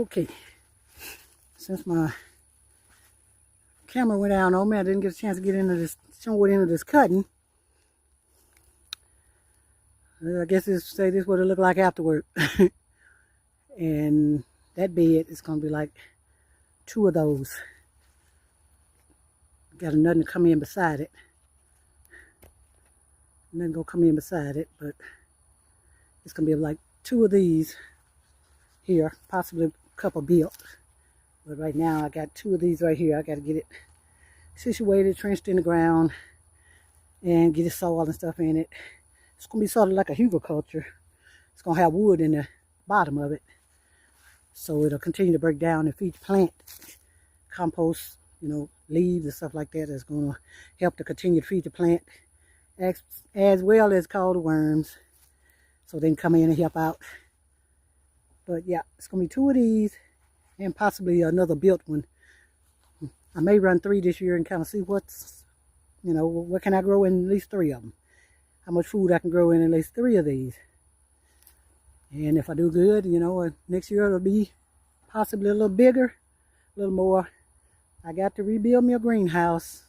Okay, since my camera went down on me, I didn't get a chance to get into this, show it into this cutting. I guess this is what it looked like afterward. And that bed is gonna be like 2 of those. Got nothing to come in beside it. Nothing gonna come in beside it, but it's gonna be like 2 of these here, possibly a couple built. But right now I got 2 of these right here. I got to get it situated, trenched in the ground, and get it soil and stuff in it. It's gonna be sort of like a hugelkultur. It's gonna have wood in the bottom of it, so it'll continue to break down and feed the plant. Compost, leaves and stuff like that is gonna help to continue to feed the plant, as well as call the worms, so they can come in and help out. But yeah, it's gonna be 2 of these and possibly another built one. I may run 3 this year and kind of see what's, what can I grow in at least 3 of them. How much food I can grow in at least 3 of these. And if I do good, next year it'll be possibly a little bigger, a little more. I got to rebuild me a greenhouse.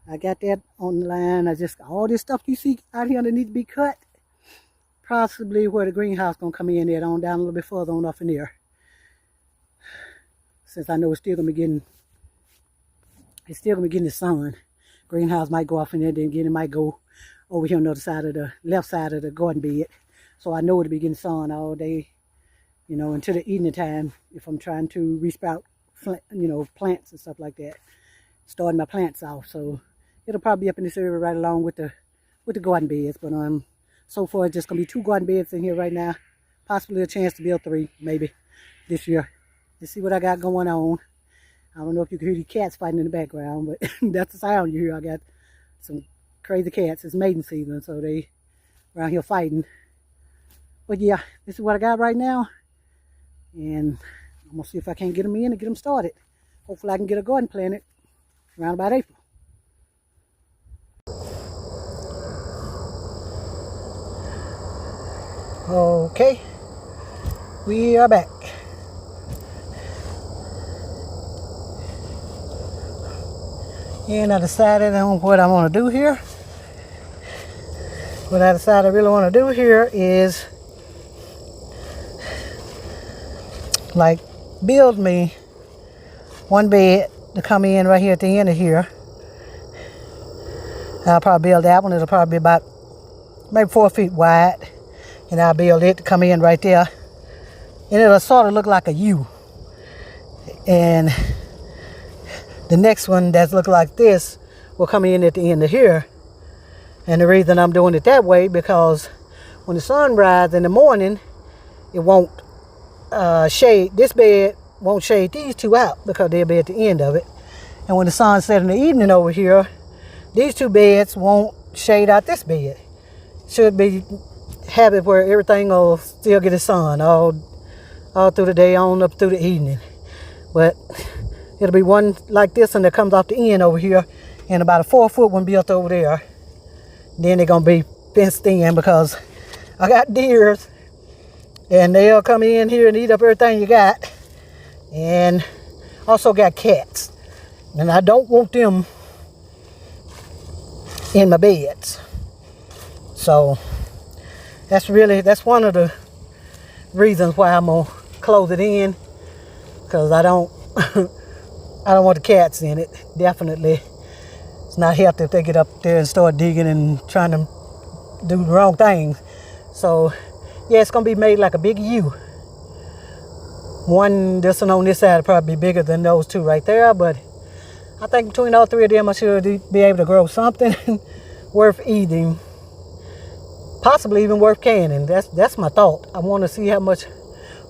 I got that on the line. All this stuff you see out here that needs to be cut, possibly where the greenhouse gonna come in there, on down a little bit further on off in there. Since I know it's still gonna be getting the sun. Greenhouse might go off in there, then again it might go over here on the other side of the left side of the garden bed. So I know it'll be getting sun all day, until the evening time, if I'm trying to resprout, plants and stuff like that. Starting my plants off. So it'll probably be up in this area right along with the garden beds. But so far it's just gonna be 2 garden beds in here right now. Possibly a chance to build 3, maybe, this year. Let's see what I got going on. I don't know if you can hear the cats fighting in the background, but that's the sound you hear. I got some crazy cats. It's mating season, so they around here fighting. But yeah, this is what I got right now. And I'm gonna see if I can't get them in and get them started. Hopefully I can get a garden planted around about April. Okay, we are back. And I decided on what I want to do here. What I decided I really want to do here is build me 1 bed to come in right here at the end of here. I'll probably build that one. It'll probably be about maybe 4 feet wide. And I'll build it to come in right there. And it'll sort of look like a U. And the next one that's look like this will come in at the end of here. And the reason I'm doing it that way, because when the sun rises in the morning, it won't shade. This bed won't shade these 2 out because they'll be at the end of it. And when the sun sets in the evening over here, these 2 beds won't shade out this bed. Should be have it where everything will still get the sun all through the day on up through the evening. But it'll be one like this one that comes off the end over here, and about a 4-foot one built over there. Then they're gonna be fenced in because I got deers and they'll come in here and eat up everything you got. And also got cats. And I don't want them in my beds. So that's one of the reasons why I'm gonna close it in, because I don't want the cats in it. Definitely, it's not healthy if they get up there and start digging and trying to do the wrong things. So yeah, it's gonna be made like a big U. This one on this side will probably be bigger than those 2 right there, but I think between all 3 of them I should be able to grow something worth eating. Possibly even worth canning. That's my thought. I want to see how much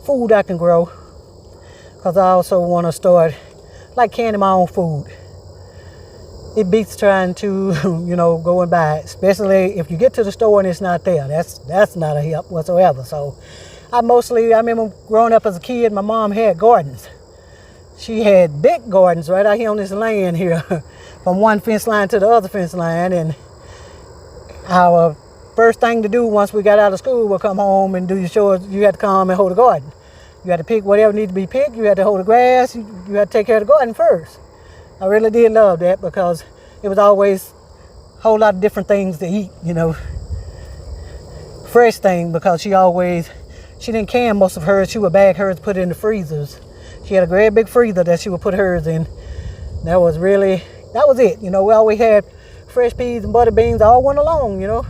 food I can grow, because I also want to start canning my own food. It beats trying to go and buy it, especially if you get to the store and it's not there. That's not a help whatsoever. So I remember growing up as a kid, my mom had gardens. She had big gardens right out here on this land here, from one fence line to the other fence line. And our first thing to do once we got out of school was come home and do your chores. You had to come and hold a garden. You had to pick whatever needed to be picked. You had to hold the grass. You had to take care of the garden first. I really did love that because it was always a whole lot of different things to eat, you know. Fresh thing, because she didn't can most of hers. She would bag hers, put it in the freezers. She had a great big freezer that she would put hers in. That was it. You know, we always had fresh peas and butter beans all went along, you know.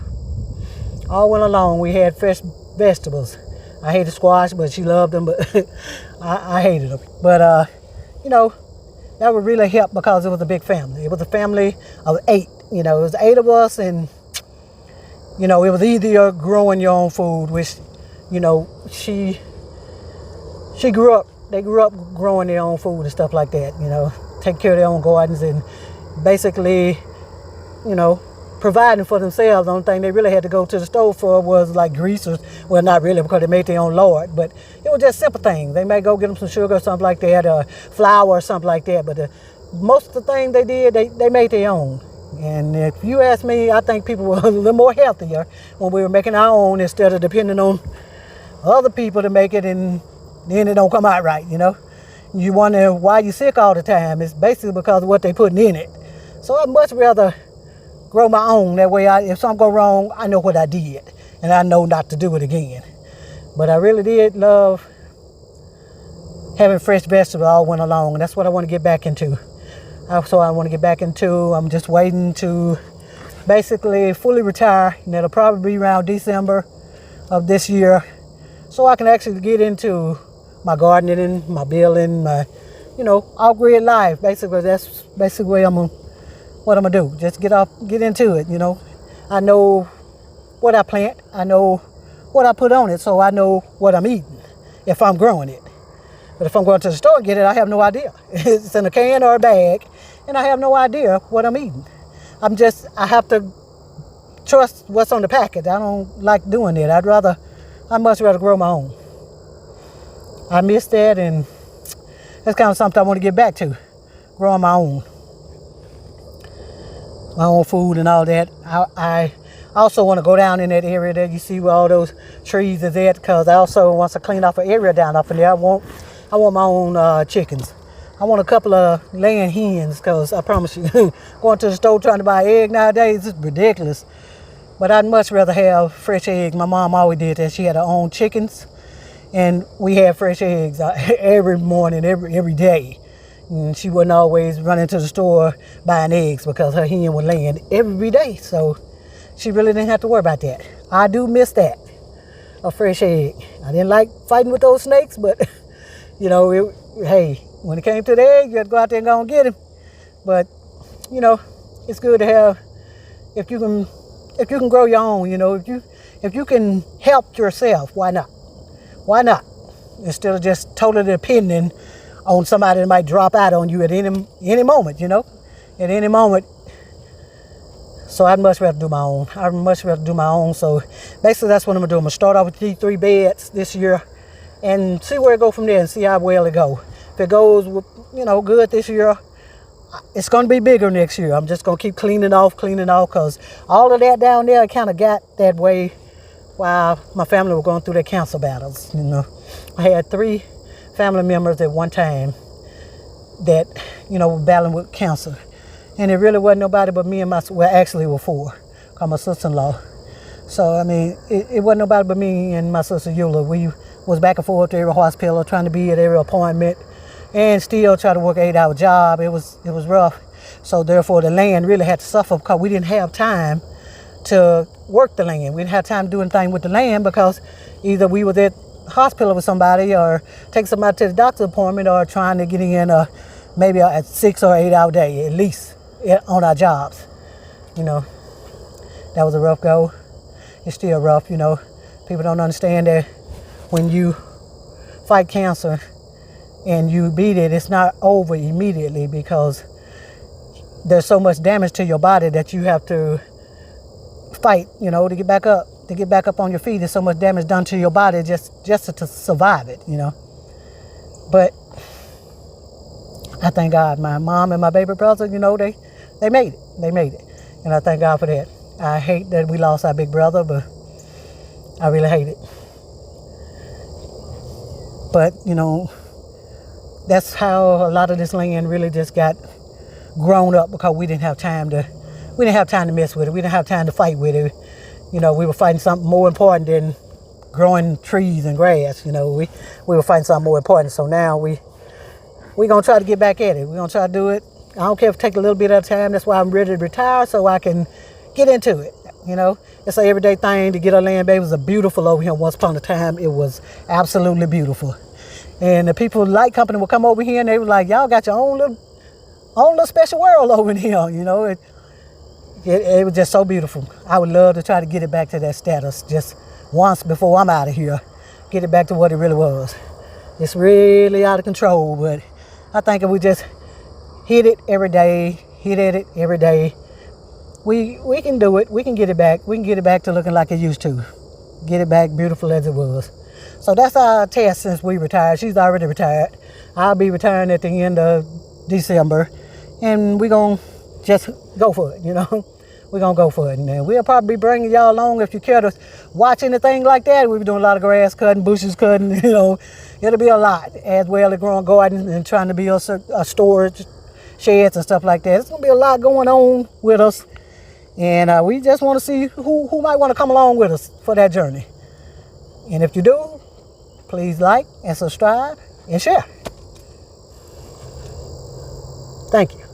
All went along. We had fresh vegetables. I hated squash, but she loved them, but I hated them. But, you know, that would really help because it was a big family. It was a family of 8, you know. It was 8 of us, and, you know, it was easier growing your own food, which, you know, they grew up growing their own food and stuff like that, you know, taking care of their own gardens and basically, you know, providing for themselves. The only thing they really had to go to the store for was like greasers. Well, not really, because they made their own lard, but it was just simple things. They may go get them some sugar or something like that, or flour or something like that, but most of the things they did, they made their own. And if you ask me, I think people were a little more healthier when we were making our own instead of depending on other people to make it, and then it don't come out right, you know. You wonder why you're sick all the time. It's basically because of what they putting in it. So I'd much rather grow my own. That way, if something go wrong, I know what I did, and I know not to do it again. But I really did love having fresh vegetables all went along, and that's what I want to get back into. So I want to get back into. I'm just waiting to basically fully retire, and it'll probably be around December of this year, so I can actually get into my gardening, my building, my, you know, off-grid life. Basically, that's basically what I'm gonna do. Just get into it, you know. I know what I plant. I know what I put on it, so I know what I'm eating if I'm growing it. But if I'm going to the store and get it, I have no idea. It's in a can or a bag, and I have no idea what I'm eating. I have to trust what's on the packet. I don't like doing it. I'd much rather grow my own. I miss that, and that's kind of something I want to get back to, growing my own food and all that. I also want to go down in that area that you see where all those trees is at, because I also, once I clean off an area down up in there, I want my own chickens. I want a couple of laying hens, because I promise you, going to the store trying to buy an egg nowadays is ridiculous. But I'd much rather have fresh eggs. My mom always did that. She had her own chickens, and we had fresh eggs every morning, every day. And she wasn't always running to the store buying eggs, because her hen was laying every day. So she really didn't have to worry about that. I do miss that, a fresh egg. I didn't like fighting with those snakes, but, you know, hey, when it came to the egg, you had to go out there and go and get him. But, you know, it's good to have, if you can grow your own, you know, if you can help yourself, why not? Why not? Instead of just totally depending on somebody that might drop out on you at any moment, you know, at any moment. So I'd much rather do my own. So basically, that's what I'm gonna do. I'm gonna start off with these 3 beds this year, and see where it go from there, and see how well it go. If it goes, you know, good this year, it's gonna be bigger next year. I'm just gonna keep cleaning off, because all of that down there kind of got that way while my family were going through their cancer battles. You know, I had 3 family members at one time that, you know, were battling with cancer, and it really wasn't nobody but me and actually it were 4, called my sister-in-law. So I mean, it wasn't nobody but me and my sister Eula. We was back and forth to every hospital, trying to be at every appointment, and still try to work an 8-hour job. It was rough. So therefore, the land really had to suffer, because we didn't have time to work the land. We didn't have time to do anything with the land, because either we was at hospital with somebody, or take somebody to the doctor's appointment, or trying to get in maybe a 6 or 8 hour day at least on our jobs. You know, that was a rough go. It's still rough, you know. People don't understand that when you fight cancer and you beat it, it's not over immediately, because there's so much damage to your body that you have to fight, you know, to get back up on your feet. There's so much damage done to your body just to survive it, you know. But I thank God, my mom and my baby brother, you know, they made it, and I thank God for that. I hate that we lost our big brother, but I really hate it. But, you know, that's how a lot of this land really just got grown up, because we didn't have time to mess with it. We didn't have time to fight with it. You know, we were fighting something more important than growing trees and grass. You know, we were fighting something more important. So now we're gonna try to get back at it. We're gonna try to do it. I don't care if it takes a little bit at a time. That's why I'm ready to retire, so I can get into it. You know, it's an everyday thing to get our land back. It was a beautiful over here once upon a time. It was absolutely beautiful. And the people Light Company would come over here and they were like, y'all got your own little special world over here. You know, it was just so beautiful. I would love to try to get it back to that status just once before I'm out of here. Get it back to what it really was. It's really out of control, but I think if we just hit it every day, hit at it every day, we can do it. We can get it back. We can get it back to looking like it used to. Get it back beautiful as it was. So that's our test since we retired. She's already retired. I'll be retiring at the end of December. And we're going to just go for it, you know. We're going to go for it. And we'll probably be bringing y'all along if you care to watch anything like that. We'll be doing a lot of grass cutting, bushes cutting, you know. It'll be a lot, as well as growing garden and trying to build a storage sheds and stuff like that. It's going to be a lot going on with us. And we just want to see who might want to come along with us for that journey. And if you do, please like and subscribe and share. Thank you.